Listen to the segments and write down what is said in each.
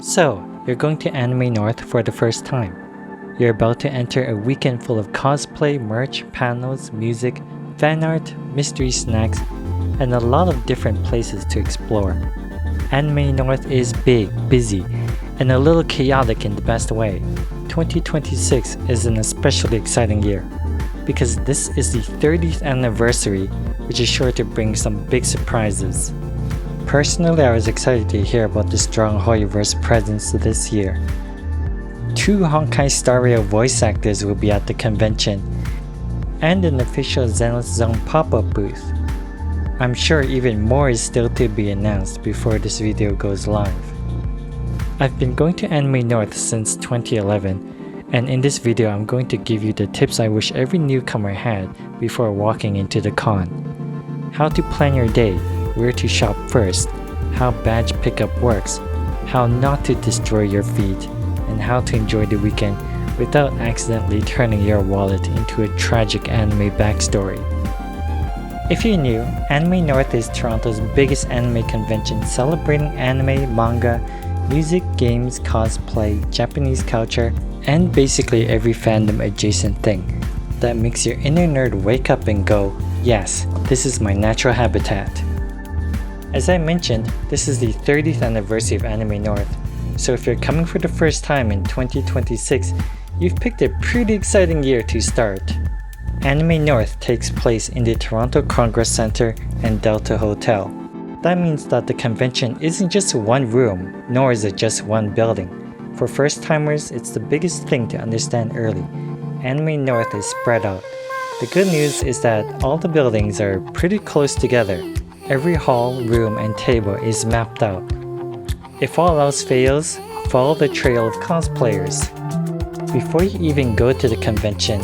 So, you're going to Anime North for the first time. You're about to enter a weekend full of cosplay, merch, panels, music, fan art, mystery snacks, and a lot of different places to explore. Anime North is big, busy, and a little chaotic in the best way. 2026 is an especially exciting year because this is the 30th anniversary, which is sure to bring some big surprises. Personally, I was excited to hear about the strong Hoyoverse presence this year. 2 Honkai Star Rail voice actors will be at the convention, and an official Zenless Zone pop-up booth. I'm sure even more is still to be announced before this video goes live. I've been going to Anime North since 2011, and in this video I'm going to give you the tips I wish every newcomer had before walking into the con. How to plan your day, where to shop first, how badge pickup works, how not to destroy your feet, and how to enjoy the weekend without accidentally turning your wallet into a tragic anime backstory. If you're new, Anime North is Toronto's biggest anime convention celebrating anime, manga, music, games, cosplay, Japanese culture, and basically every fandom adjacent thing that makes your inner nerd wake up and go, yes, this is my natural habitat. As I mentioned, this is the 30th anniversary of Anime North, so if you're coming for the first time in 2026, you've picked a pretty exciting year to start. Anime North takes place in the Toronto Congress Centre and Delta Hotel. That means that the convention isn't just one room, nor is it just one building. For first-timers, it's the biggest thing to understand early. Anime North is spread out. The good news is that all the buildings are pretty close together. Every hall, room, and table is mapped out. If all else fails, follow the trail of cosplayers. Before you even go to the convention,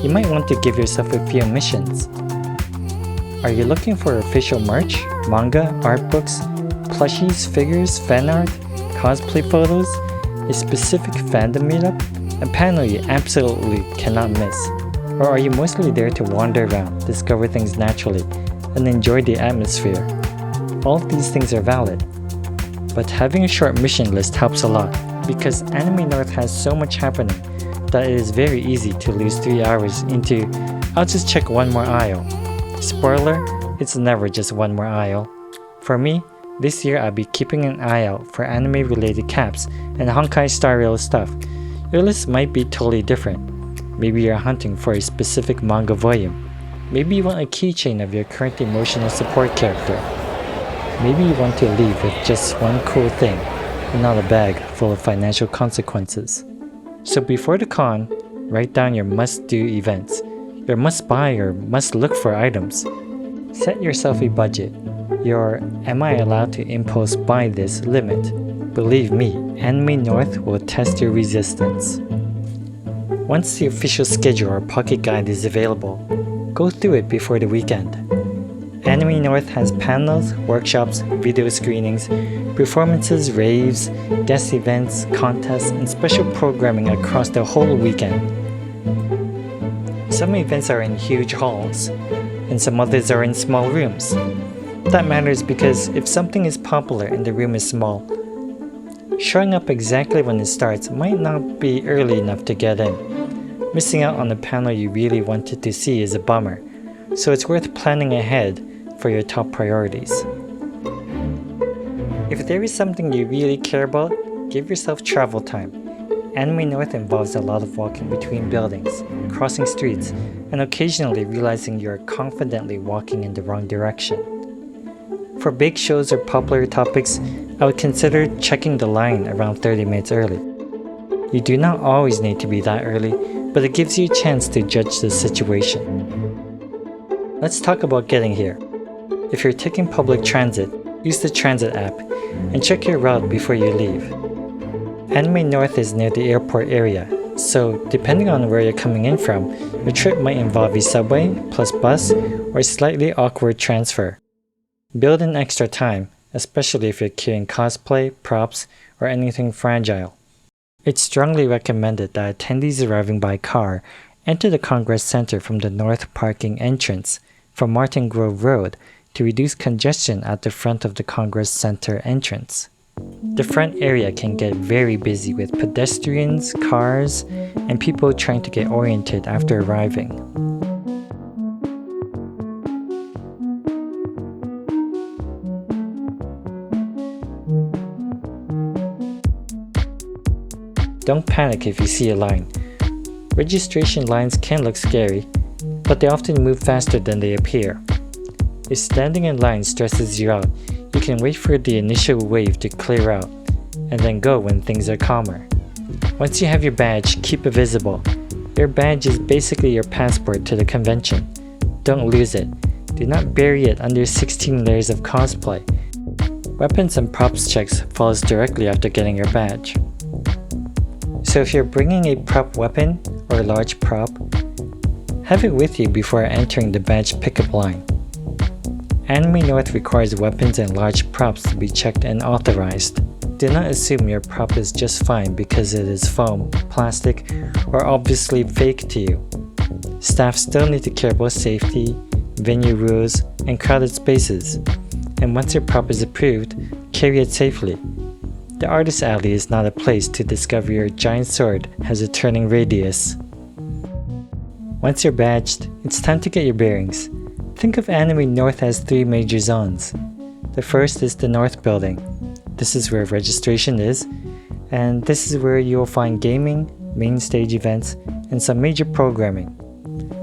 you might want to give yourself a few missions. Are you looking for official merch, manga, art books, plushies, figures, fan art, cosplay photos, a specific fandom meetup, a panel you absolutely cannot miss? Or are you mostly there to wander around, discover things naturally, and enjoy the atmosphere? All of these things are valid. But having a short mission list helps a lot, because Anime North has so much happening that it is very easy to lose 3 hours into, I'll just check one more aisle. Spoiler, it's never just one more aisle. For me, this year I'll be keeping an eye out for anime related caps and Honkai Star Rail stuff. Your list might be totally different. Maybe you're hunting for a specific manga volume. Maybe you want a keychain of your current emotional support character. Maybe you want to leave with just one cool thing and not a bag full of financial consequences. So before the con, write down your must-do events, your must-buy or must-look-for items. Set yourself a budget, your "am I allowed to impulse buy this" limit. Believe me, Anime North will test your resistance. Once the official schedule or pocket guide is available, go through it before the weekend. Anime North has panels, workshops, video screenings, performances, raves, guest events, contests, and special programming across the whole weekend. Some events are in huge halls, and some others are in small rooms. That matters because if something is popular and the room is small, showing up exactly when it starts might not be early enough to get in. Missing out on a panel you really wanted to see is a bummer, so it's worth planning ahead for your top priorities. If there is something you really care about, give yourself travel time. Anime North involves a lot of walking between buildings, crossing streets, and occasionally realizing you're confidently walking in the wrong direction. For big shows or popular topics, I would consider checking the line around 30 minutes early. You do not always need to be that early, but it gives you a chance to judge the situation. Let's talk about getting here. If you're taking public transit, use the transit app and check your route before you leave. Anime North is near the airport area, so depending on where you're coming in from, your trip might involve a subway plus bus or a slightly awkward transfer. Build in extra time, especially if you're carrying cosplay, props, or anything fragile. It's strongly recommended that attendees arriving by car enter the Congress Center from the north parking entrance from Martin Grove Road to reduce congestion at the front of the Congress Center entrance. The front area can get very busy with pedestrians, cars, and people trying to get oriented after arriving. Don't panic if you see a line. Registration lines can look scary, but they often move faster than they appear. If standing in line stresses you out, you can wait for the initial wave to clear out, and then go when things are calmer. Once you have your badge, keep it visible. Your badge is basically your passport to the convention. Don't lose it. Do not bury it under 16 layers of cosplay. Weapons and props checks follows directly after getting your badge. So if you're bringing a prop weapon or large prop, have it with you before entering the badge pickup line. Anime North requires weapons and large props to be checked and authorized. Do not assume your prop is just fine because it is foam, plastic, or obviously fake to you. Staff still need to care about safety, venue rules, and crowded spaces. And once your prop is approved, carry it safely. The Artist Alley is not a place to discover your giant sword has a turning radius. Once you're badged, it's time to get your bearings. Think of Anime North as 3 major zones. The first is the North Building. This is where registration is, and this is where you'll find gaming, main stage events, and some major programming.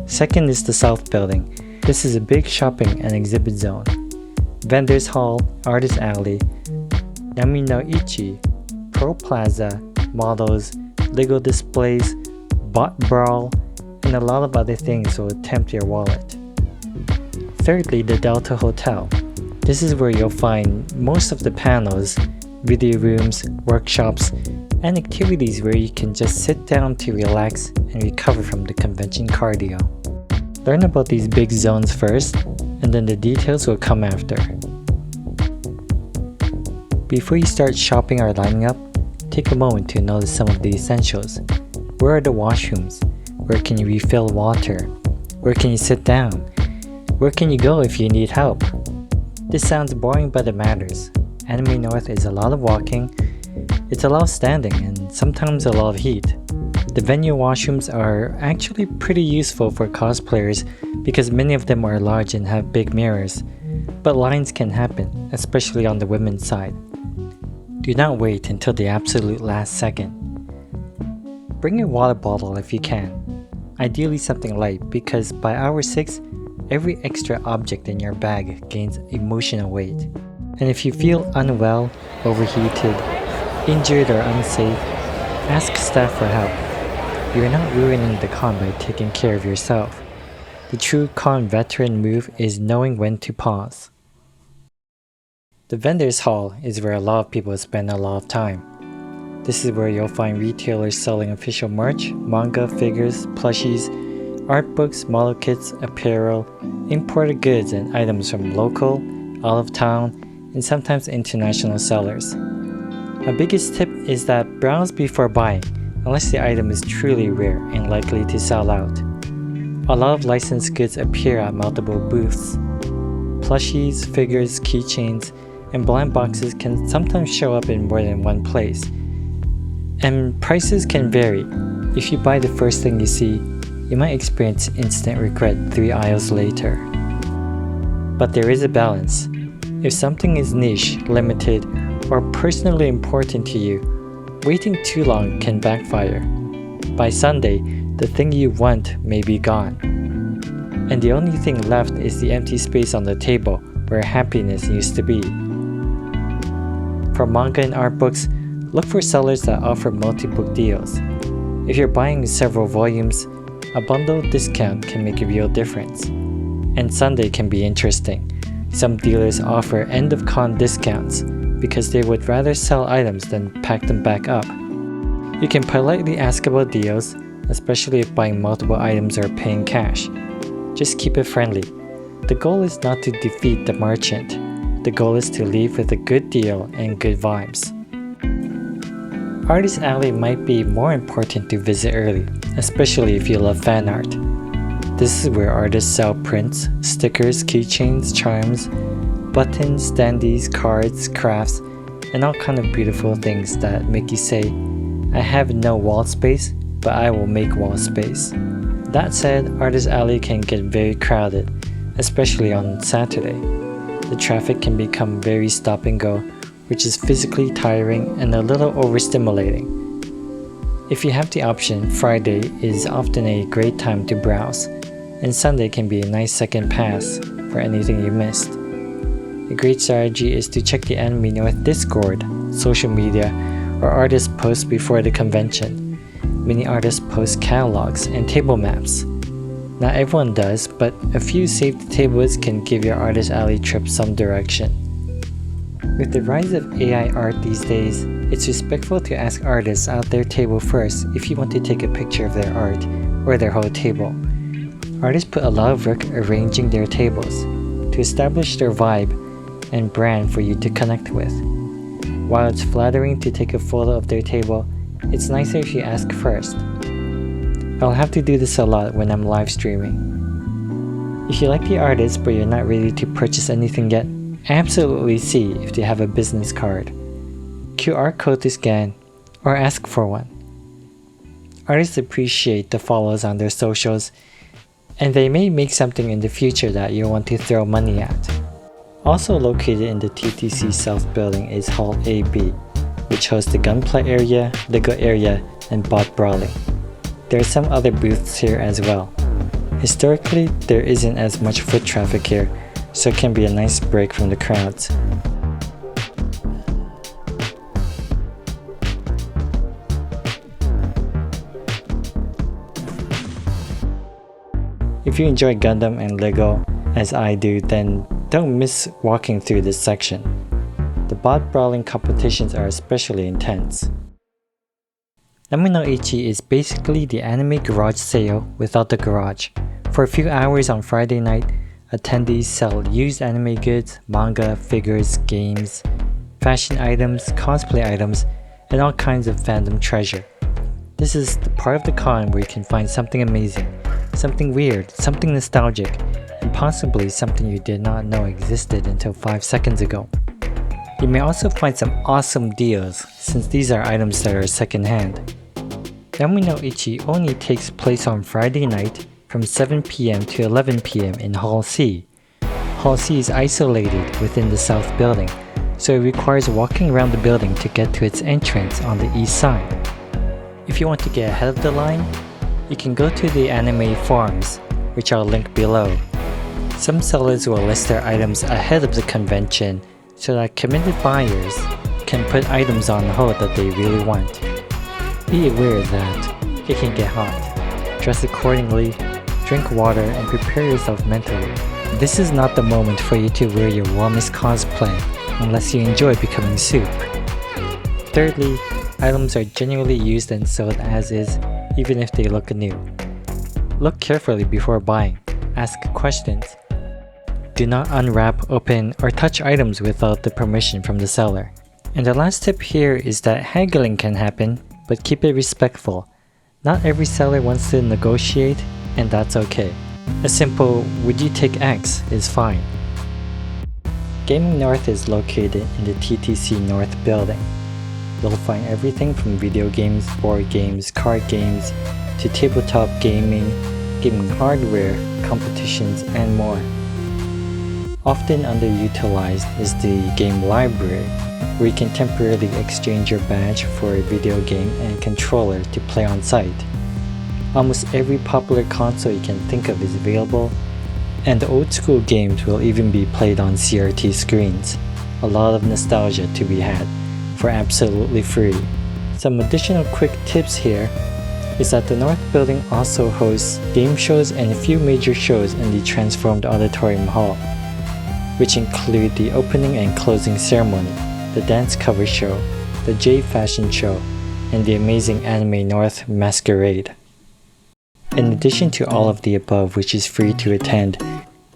Second is the South Building. This is a big shopping and exhibit zone. Vendors Hall, Artist Alley, Nami no Ichi, Pro Plaza, models, Lego displays, bot brawl, and a lot of other things will tempt your wallet. Thirdly, the Delta Hotel. This is where you'll find most of the panels, video rooms, workshops, and activities where you can just sit down to relax and recover from the convention cardio. Learn about these big zones first, and then the details will come after. Before you start shopping or lining up, take a moment to notice some of the essentials. Where are the washrooms? Where can you refill water? Where can you sit down? Where can you go if you need help? This sounds boring, but it matters. Anime North is a lot of walking, it's a lot of standing, and sometimes a lot of heat. The venue washrooms are actually pretty useful for cosplayers because many of them are large and have big mirrors, but lines can happen, especially on the women's side. Do not wait until the absolute last second. Bring a water bottle if you can, ideally something light because by hour 6, every extra object in your bag gains emotional weight. And if you feel unwell, overheated, injured or unsafe, ask staff for help. You're not ruining the con by taking care of yourself. The true con veteran move is knowing when to pause. The Vendors Hall is where a lot of people spend a lot of time. This is where you'll find retailers selling official merch, manga, figures, plushies, art books, model kits, apparel, imported goods and items from local, out of town, and sometimes international sellers. My biggest tip is that browse before buying, unless the item is truly rare and likely to sell out. A lot of licensed goods appear at multiple booths. Plushies, figures, keychains, and blind boxes can sometimes show up in more than one place. And prices can vary. If you buy the first thing you see, you might experience instant regret 3 aisles later. But there is a balance. If something is niche, limited, or personally important to you, waiting too long can backfire. By Sunday, the thing you want may be gone. And the only thing left is the empty space on the table where happiness used to be. For manga and art books, look for sellers that offer multi-book deals. If you're buying several volumes, a bundle discount can make a real difference. And Sunday can be interesting. Some dealers offer end-of-con discounts because they would rather sell items than pack them back up. You can politely ask about deals, especially if buying multiple items or paying cash. Just keep it friendly. The goal is not to defeat the merchant. The goal is to leave with a good deal and good vibes. Artist Alley might be more important to visit early, especially if you love fan art. This is where artists sell prints, stickers, keychains, charms, buttons, standees, cards, crafts, and all kind of beautiful things that make you say, I have no wall space, but I will make wall space. That said, Artist Alley can get very crowded, especially on Saturday. The traffic can become very stop and go, which is physically tiring and a little overstimulating. If you have the option, Friday is often a great time to browse, and Sunday can be a nice second pass for anything you missed. A great strategy is to check the Anime North Discord, social media, or artist posts before the convention. Many artists post catalogs and table maps. Not everyone does, but a few saved tables can give your Artist Alley trip some direction. With the rise of AI art these days, it's respectful to ask artists at their table first if you want to take a picture of their art or their whole table. Artists put a lot of work arranging their tables to establish their vibe and brand for you to connect with. While it's flattering to take a photo of their table, it's nicer if you ask first. I'll have to do this a lot when I'm live streaming. If you like the artist but you're not ready to purchase anything yet, absolutely see if they have a business card, QR code to scan, or ask for one. Artists appreciate the follows on their socials, and they may make something in the future that you want to throw money at. Also located in the TTC South building is Hall AB, which hosts the gunplay area, Lego area, and bot brawling. There are some other booths here as well. Historically, there isn't as much foot traffic here, so it can be a nice break from the crowds. If you enjoy Gundam and Lego, as I do, then don't miss walking through this section. The bot brawling competitions are especially intense. Nami no Ichi is basically the anime garage sale without the garage. For a few hours on Friday night, attendees sell used anime goods, manga, figures, games, fashion items, cosplay items, and all kinds of fandom treasure. This is the part of the con where you can find something amazing, something weird, something nostalgic, and possibly something you did not know existed until 5 seconds ago. You may also find some awesome deals, since these are items that are second-hand. Nami no Ichi only takes place on Friday night from 7 PM to 11 PM in Hall C. Hall C is isolated within the South building, so it requires walking around the building to get to its entrance on the east side. If you want to get ahead of the line, you can go to the anime forums, which I'll link below. Some sellers will list their items ahead of the convention so that committed buyers can put items on hold that they really want. Be aware that it can get hot. Dress accordingly, drink water, and prepare yourself mentally. This is not the moment for you to wear your warmest cosplay unless you enjoy becoming soup. Thirdly, items are genuinely used and sold as is, even if they look new. Look carefully before buying. Ask questions. Do not unwrap, open, or touch items without the permission from the seller. And the last tip here is that haggling can happen, but keep it respectful. Not every seller wants to negotiate, and that's okay. A simple, would you take X is fine. Gaming North is located in the TTC North building. You'll find everything from video games, board games, card games, to tabletop gaming, gaming hardware, competitions, and more. Often underutilized is the game library, where you can temporarily exchange your badge for a video game and controller to play on site. Almost every popular console you can think of is available, and the old school games will even be played on CRT screens. A lot of nostalgia to be had for absolutely free. Some additional quick tips here is that the North Building also hosts game shows and a few major shows in the transformed auditorium hall, which include the opening and closing ceremony, the dance cover show, the J Fashion show, and the amazing Anime North Masquerade. In addition to all of the above, which is free to attend,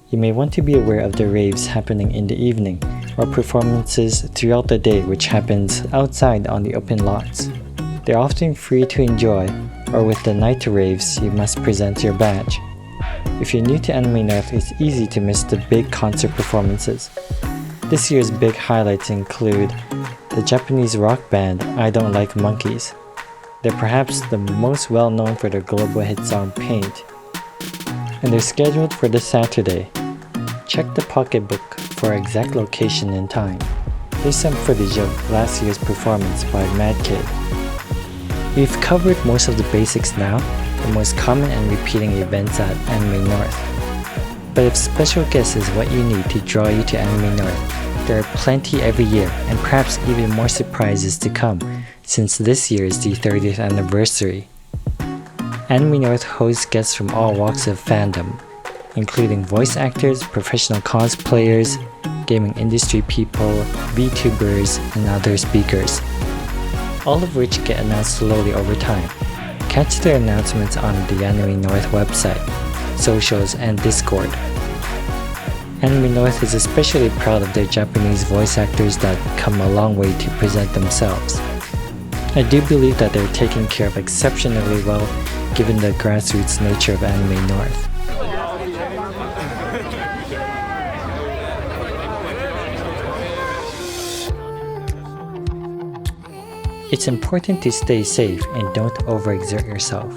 you may want to be aware of the raves happening in the evening, or performances throughout the day which happens outside on the open lots. They're often free to enjoy, or with the night raves you must present your badge. If you're new to Anime North, it's easy to miss the big concert performances. This year's big highlights include the Japanese rock band I Don't Like Monkeys. They're perhaps the most well known for their global hit song Paint, and they're scheduled for this Saturday. Check the pocketbook for exact location and time. There's some footage of last year's performance by Mad Kid. We've covered most of the basics now, the most common and repeating events at Anime North. But if special guest is what you need to draw you to Anime North, there are plenty every year and perhaps even more surprises to come since this year is the 30th anniversary. Anime North hosts guests from all walks of fandom, including voice actors, professional cosplayers, gaming industry people, VTubers, and other speakers, all of which get announced slowly over time. Catch their announcements on the Anime North website, socials, and Discord. Anime North is especially proud of their Japanese voice actors that come a long way to present themselves. I do believe that they're taken care of exceptionally well given the grassroots nature of Anime North. It's important to stay safe and don't overexert yourself.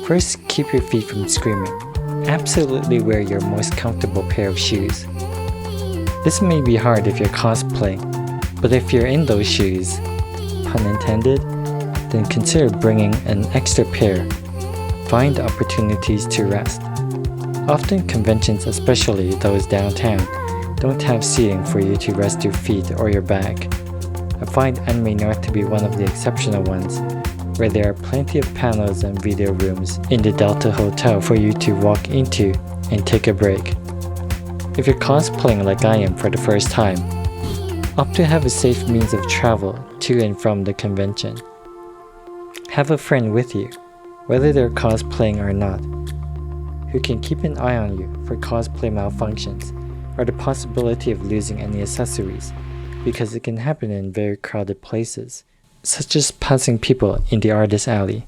First, keep your feet from screaming. Absolutely wear your most comfortable pair of shoes. This may be hard if you're cosplaying, but if you're in those shoes, pun intended, then consider bringing an extra pair. Find opportunities to rest. Often conventions, especially those downtown, don't have seating for you to rest your feet or your bag. I find Anime North to be one of the exceptional ones, where there are plenty of panels and video rooms in the Delta Hotel for you to walk into and take a break. If you're cosplaying like I am for the first time, opt to have a safe means of travel to and from the convention. Have a friend with you, whether they're cosplaying or not, who can keep an eye on you for cosplay malfunctions or the possibility of losing any accessories, because it can happen in very crowded places, such as passing people in the artist alley.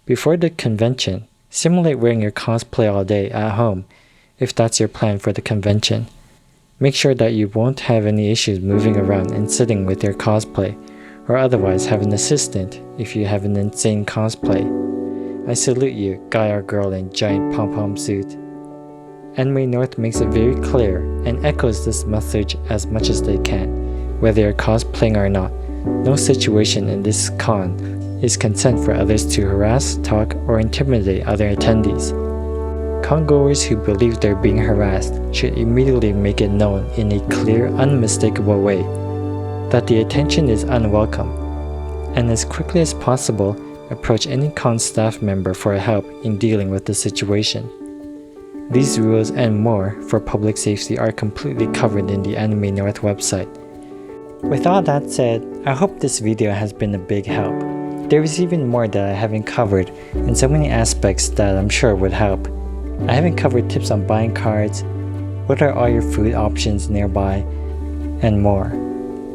Before the convention, simulate wearing your cosplay all day at home if that's your plan for the convention. Make sure that you won't have any issues moving around and sitting with your cosplay, or otherwise have an assistant if you have an insane cosplay. I salute you, guy or girl in giant pom-pom suit. Anime North makes it very clear and echoes this message as much as they can, whether you're cosplaying or not. No situation in this con is consent for others to harass, talk, or intimidate other attendees. Con-goers who believe they're being harassed should immediately make it known in a clear, unmistakable way that the attention is unwelcome, and as quickly as possible, approach any con staff member for help in dealing with the situation. These rules and more for public safety are completely covered in the Anime North website. With all that said, I hope this video has been a big help. There is even more that I haven't covered and so many aspects that I'm sure would help. I haven't covered tips on buying cards, what are all your food options nearby, and more.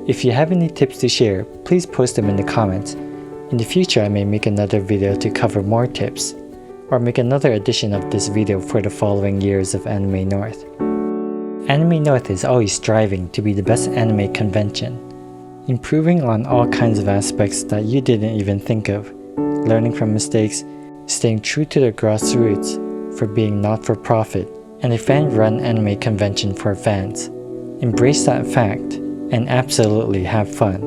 If you have any tips to share, please post them in the comments. In the future, I may make another video to cover more tips, or make another edition of this video for the following years of Anime North. Anime North is always striving to be the best anime convention, improving on all kinds of aspects that you didn't even think of, learning from mistakes, staying true to their grassroots for being not-for-profit, and a fan-run anime convention for fans. Embrace that fact, and absolutely have fun.